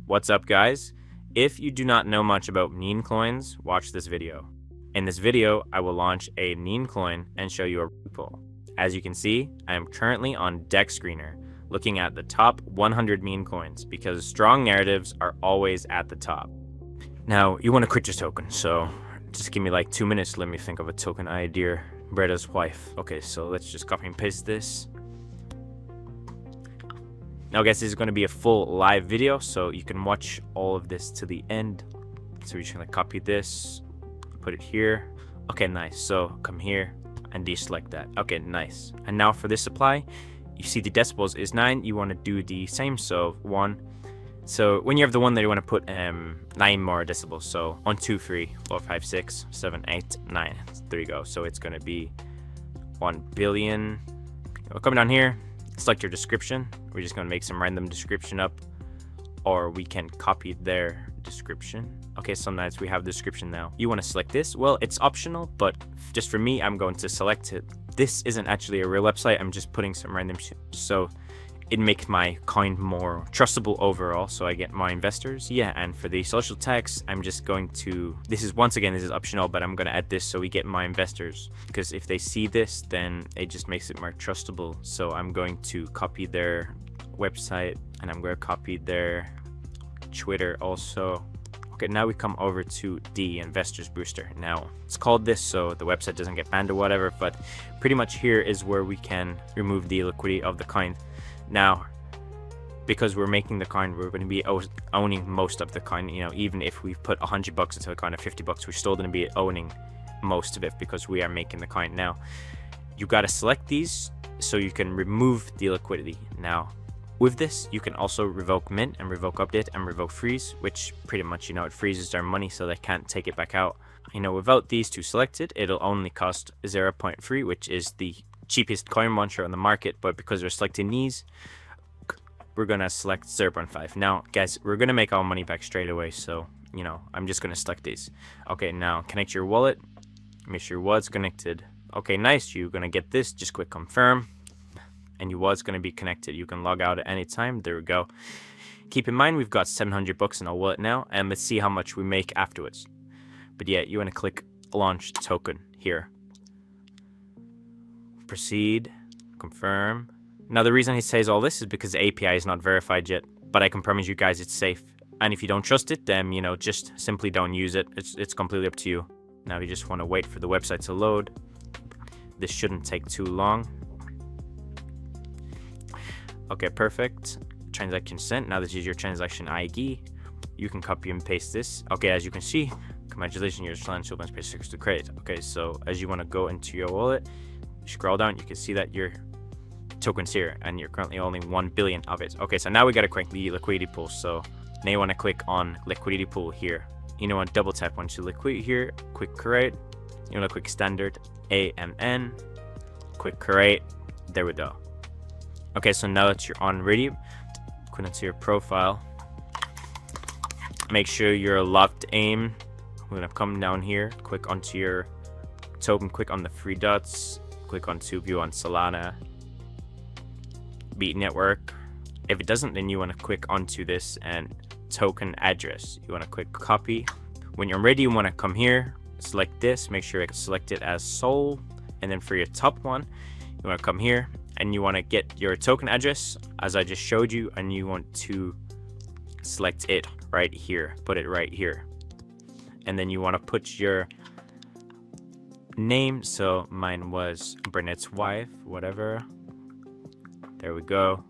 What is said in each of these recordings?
What's up, guys? If you do not know much about meme coins, watch this video. In this video, I will launch a meme coin and show you a pool. As you can see, I am currently on Deck Screener, looking at the top 100 meme coins because strong narratives are always at the top. Now, you want to quit your token, so just give me like 2 minutes to let me think of a token idea. Breda's wife. Okay, so let's just copy and paste this. Now guys, this is going to be a full live video, so you can watch all of this to the end. So we're just going to copy this, put it here. Okay, nice. So come here and deselect that. Okay, nice. And now for this supply, you see the decibels is 9. You want to do the same, so 1. So when you have the one that you want to put 9 more decibels, so 1, 2, 3, 4, 5, 6, 7, 8, 9. There you go. So it's going to be 1 billion. We'll come down here, select your description. We're just going to make some random description up, or we can copy their description. Okay, so nice, we have the description now. You want to select this? Well, it's optional, but just for me, I'm going to select it. This isn't actually a real website. I'm just putting some random shit, so it makes my coin more trustable overall, so I get more investors. Yeah, and for the social text, I'm just going to, this is optional, but I'm going to add this so we get my investors, because if they see this, then it just makes it more trustable. So I'm going to copy their website, and I'm going to copy their Twitter also. Okay, now we come over to the investors booster. Now it's called this so the website doesn't get banned or whatever, but pretty much here is where we can remove the liquidity of the coin. Now, because we're making the coin, we're going to be owning most of the coin. You know, even if we put $100 into a coin of $50, we're still going to be owning most of it because we are making the coin. Now, you got to select these so you can remove the liquidity. Now, with this, you can also revoke mint and revoke update and revoke freeze, which pretty much, you know, it freezes their money so they can't take it back out. You know, without these two selected, it'll only cost 0.3, which is the cheapest coin launcher on the market, but because we're selecting these, we're gonna select 0.5. Now guys, we're gonna make our money back straight away, so you know, I'm just gonna select these. Okay, now connect your wallet, make sure your wallet's connected. Okay, nice, you're gonna get this, just click confirm, and your wallet's gonna be connected. You can log out at any time. There we go. Keep in mind we've got $700 in our wallet now, and let's see how much we make afterwards. But yeah, you want to click launch token here. Proceed, confirm. Now the reason he says all this is because the API is not verified yet, but I can promise you guys it's safe. And if you don't trust it, then you know, just simply don't use it. It's completely up to you. Now you just want to wait for the website to load. This shouldn't take too long. Okay, perfect. Transaction sent. Now this is your transaction ID. You can copy and paste this. Okay, as you can see, congratulations, your Solana shipment pays 6 to credit. Okay, so as you want to go into your wallet, scroll down, you can see that your token's here and you're currently owning 1 billion of it. Okay, so now we got to click the liquidity pool. So now you want to click on liquidity pool here. You know what, double tap onto liquidity here, quick create. You want to click standard AMN, quick create. There we go. Okay, so now that you're on ready, go into your profile, make sure you're locked aim. We're gonna come down here, click onto your token, click on the 3 dots, click on to view on Solana, beat network. If it doesn't, then you want to click onto this and token address. You want to click copy. When you're ready, you want to come here, select this, make sure I can select it as Sol, and then for your top one, you want to come here and you want to get your token address as I just showed you, and you want to select it right here, put it right here, and then you want to put your name. So mine was Burnett's wife, whatever. There we go.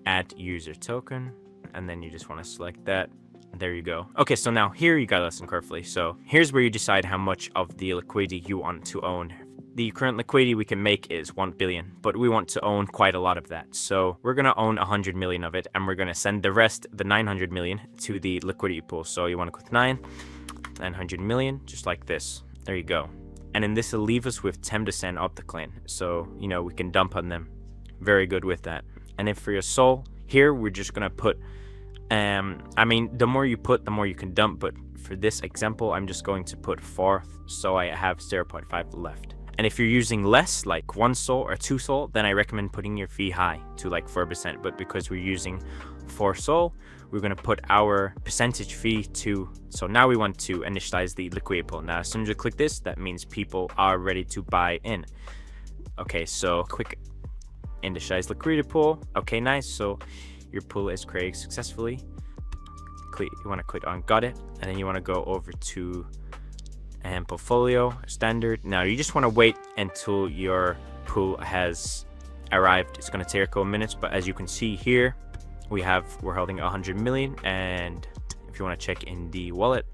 Add user token, and then you just want to select that. There you go. Okay, so now here you gotta listen carefully. So here's where you decide how much of the liquidity you want to own. The current liquidity we can make is 1 billion, but we want to own quite a lot of that. So we're gonna own 100 million of it, and we're gonna send the rest, the 900 million, to the liquidity pool. So you want to click 900 million, just like this. There you go. And then this will leave us with 10% of the coin. So, you know, we can dump on them. Very good with that. And then for your Sol, here we're just gonna put, I mean, the more you put, the more you can dump. But for this example, I'm just going to put 4, so I have 0.5 left. And if you're using less, like 1 Sol or 2 Sol, then I recommend putting your fee high to like 4%. But because we're using 4 Sol, we're going to put our percentage fee to. So now we want to initialize the liquidity pool. Now as soon as you click this, that means people are ready to buy in. Okay, so quick initialize liquidity pool. Okay, nice. So your pool is created successfully. You want to click on got it, and then you want to go over to portfolio standard. Now you just want to wait until your pool has arrived. It's going to take a couple minutes, but as you can see here, we're holding 100 million, and if you want to check in the wallet,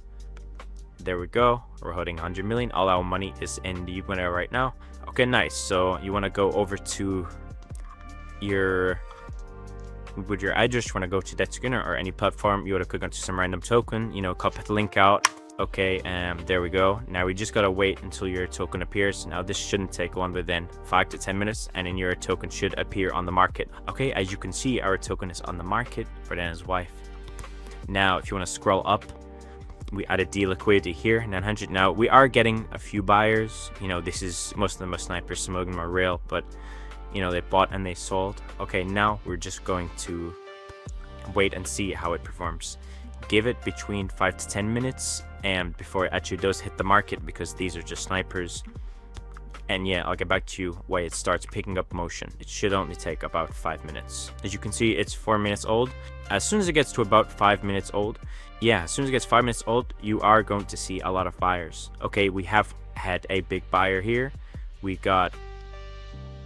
there we go, we're holding 100 million. All our money is in the winner right now. Okay, nice. So you want to go over to your address, you want to go to that screener or any platform, you want to click onto some random token, copy the link out. Okay, there we go. Now we just gotta wait until your token appears. Now this shouldn't take longer than 5 to 10 minutes, and then your token should appear on the market. Okay, as you can see, our token is on the market for Dan and his wife. Now if you want to scroll up, we added the liquidity here, 900. Now we are getting a few buyers. This is, most of them are snipers, some of them are real, but they bought and they sold. Okay, now we're just going to wait and see how it performs. Give it between 5 to 10 minutes and before it actually does hit the market, because these are just snipers. And yeah, I'll get back to you when it starts picking up motion. It should only take about 5 minutes. As you can see, it's 4 minutes old. As soon as it gets to about 5 minutes old, as soon as it gets 5 minutes old, you are going to see a lot of buyers. Okay, we have had a big buyer here. We got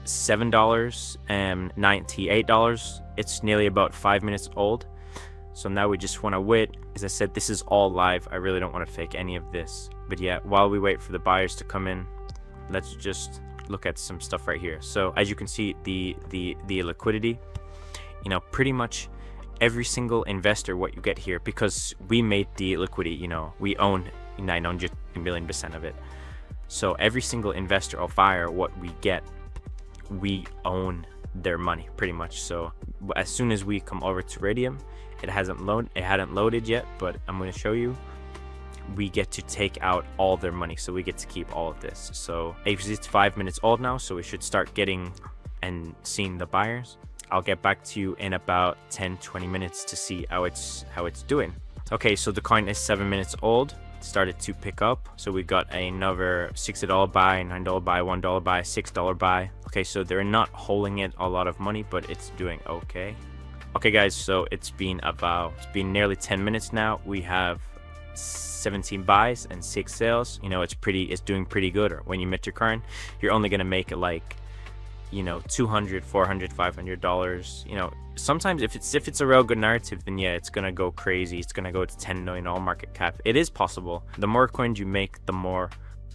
$7 and $98. It's nearly about 5 minutes old. So now we just want to wait. As I said, this is all live. I really don't want to fake any of this. But yeah, while we wait for the buyers to come in, let's just look at some stuff right here. So as you can see, the liquidity, pretty much every single investor, what you get here, because we made the liquidity, we own 900 million% of it. So every single investor or buyer, what we get, we own their money pretty much. So as soon as we come over to Radium, it hadn't loaded yet, but I'm going to show you, we get to take out all their money, so we get to keep all of this. So it's 5 minutes old now, so we should start getting and seeing the buyers. I'll get back to you in about 10-20 minutes to see how it's doing. Okay, so the coin is 7 minutes old. Started to pick up, so we got another $60 buy, $9 buy, $1 buy, $6 buy. Okay, so they're not holding it a lot of money, but it's doing okay. Okay guys, so it's been nearly 10 minutes now. We have 17 buys and 6 sales. It's doing pretty good. Or when you met your coin, you're only gonna make like $200, $400, $500. Sometimes if it's a real good narrative, then yeah, it's gonna go crazy. It's gonna go to $10 million market cap. It is possible. The more coins you make, the more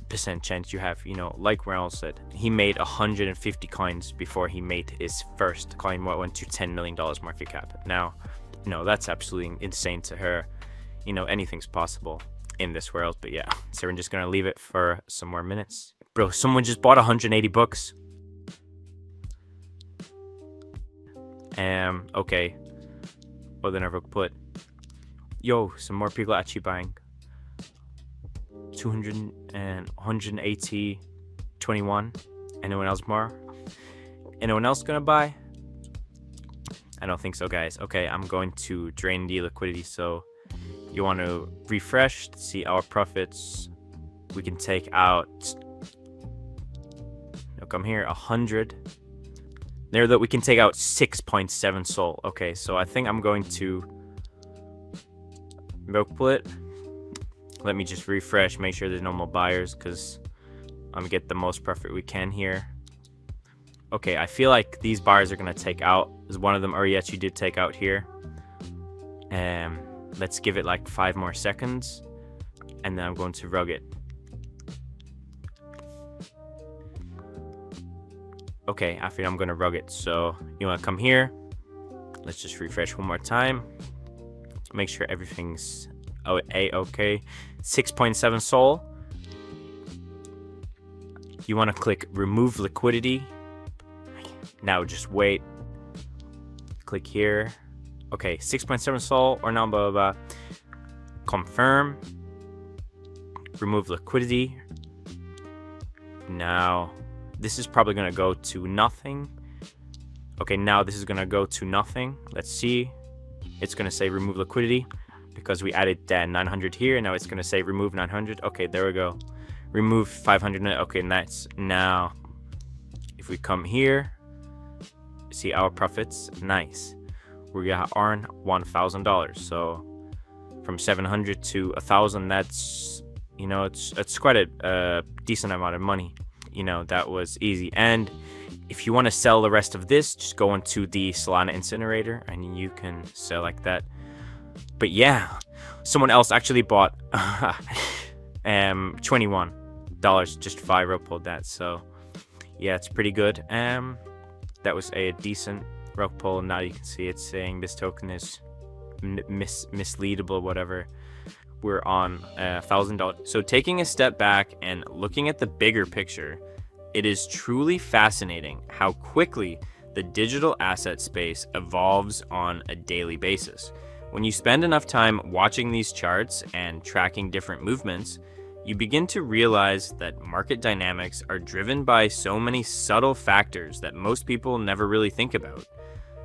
percent chance you have. Like Ronald said, he made 150 coins before he made his first coin, what went to $10 million market cap. Now, that's absolutely insane to her. Anything's possible in this world. But yeah, so we're just gonna leave it for some more minutes. Bro, someone just bought 180 books. Okay. Well, then I put, some more people actually buying. 200 and 180, 21. Anyone else more? Anyone else gonna buy? I don't think so, guys. Okay, I'm going to drain the liquidity. So you want to refresh to see our profits. We can take out, come here, 100. There, that we can take out 6.7 Sol. Okay, so I think I'm going to milk split. Let me just refresh, make sure there's no more buyers, because I'm gonna get the most profit we can here. Okay, I feel like these buyers are gonna take out. There's one of them, or yes, you did take out here. Let's give it like 5 more seconds, and then I'm going to rug it. Okay, I think I'm gonna rug it. So you wanna come here, let's just refresh one more time, make sure everything's okay. 6.7 Sol. You want to click remove liquidity. Now just wait, click here. Okay, 6.7 Sol or no, blah, blah, blah. Confirm, remove liquidity. Now this is probably gonna go to nothing. Okay, now this is gonna go to nothing. Let's see. it's going to say remove liquidity because we added 900 here. Now it's going to say remove 900. Okay, there we go. Remove 500. Okay, nice. Now, if we come here, see our profits. Nice. We got earn $1,000. So from 700 to 1,000, that's, you know, it's quite a decent amount of money. You know, that was easy. And if you want to sell the rest of this, just go into the Solana incinerator and you can sell like that. But yeah, someone else actually bought $21. Just 5 rug pulled that. So yeah, it's pretty good. That was a decent rug pull. Now you can see it's saying this token is misleadable, whatever. We're on $1,000. So taking a step back and looking at the bigger picture, it is truly fascinating how quickly the digital asset space evolves on a daily basis. When you spend enough time watching these charts and tracking different movements, you begin to realize that market dynamics are driven by so many subtle factors that most people never really think about.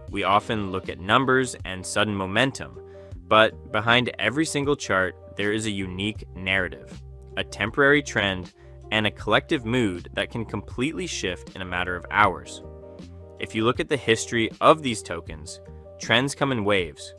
We often look at numbers and sudden momentum, but behind every single chart, there is a unique narrative, a temporary trend, and a collective mood that can completely shift in a matter of hours. If you look at the history of these tokens, trends come in waves.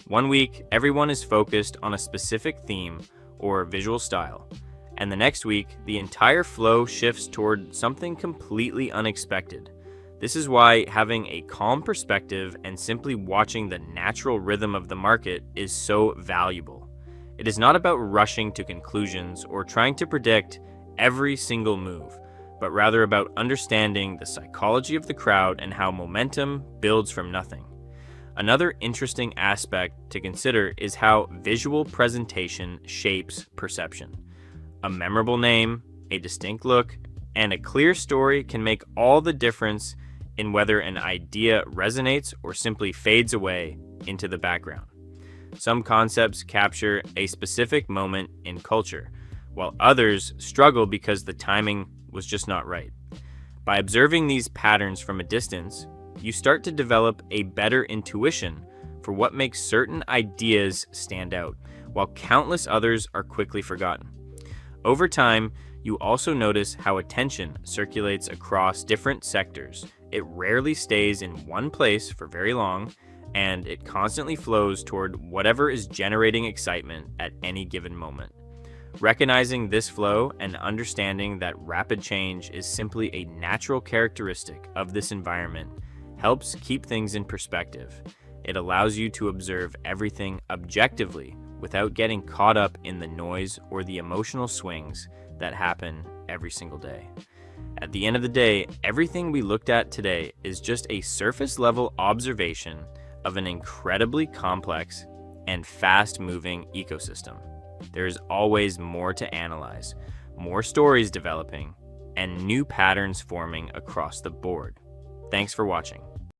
One week, everyone is focused on a specific theme or visual style, and the next week, the entire flow shifts toward something completely unexpected. This is why having a calm perspective and simply watching the natural rhythm of the market is so valuable. It is not about rushing to conclusions or trying to predict every single move, but rather about understanding the psychology of the crowd and how momentum builds from nothing. Another interesting aspect to consider is how visual presentation shapes perception. A memorable name, a distinct look, and a clear story can make all the difference in whether an idea resonates or simply fades away into the background. Some concepts capture a specific moment in culture, while others struggle because the timing was just not right. By observing these patterns from a distance, you start to develop a better intuition for what makes certain ideas stand out, while countless others are quickly forgotten. Over time, you also notice how attention circulates across different sectors. It rarely stays in one place for very long, and it constantly flows toward whatever is generating excitement at any given moment. Recognizing this flow and understanding that rapid change is simply a natural characteristic of this environment helps keep things in perspective. It allows you to observe everything objectively without getting caught up in the noise or the emotional swings that happen every single day. At the end of the day, everything we looked at today is just a surface-level observation of an incredibly complex and fast-moving ecosystem. There is always more to analyze, more stories developing, and new patterns forming across the board. Thanks for watching.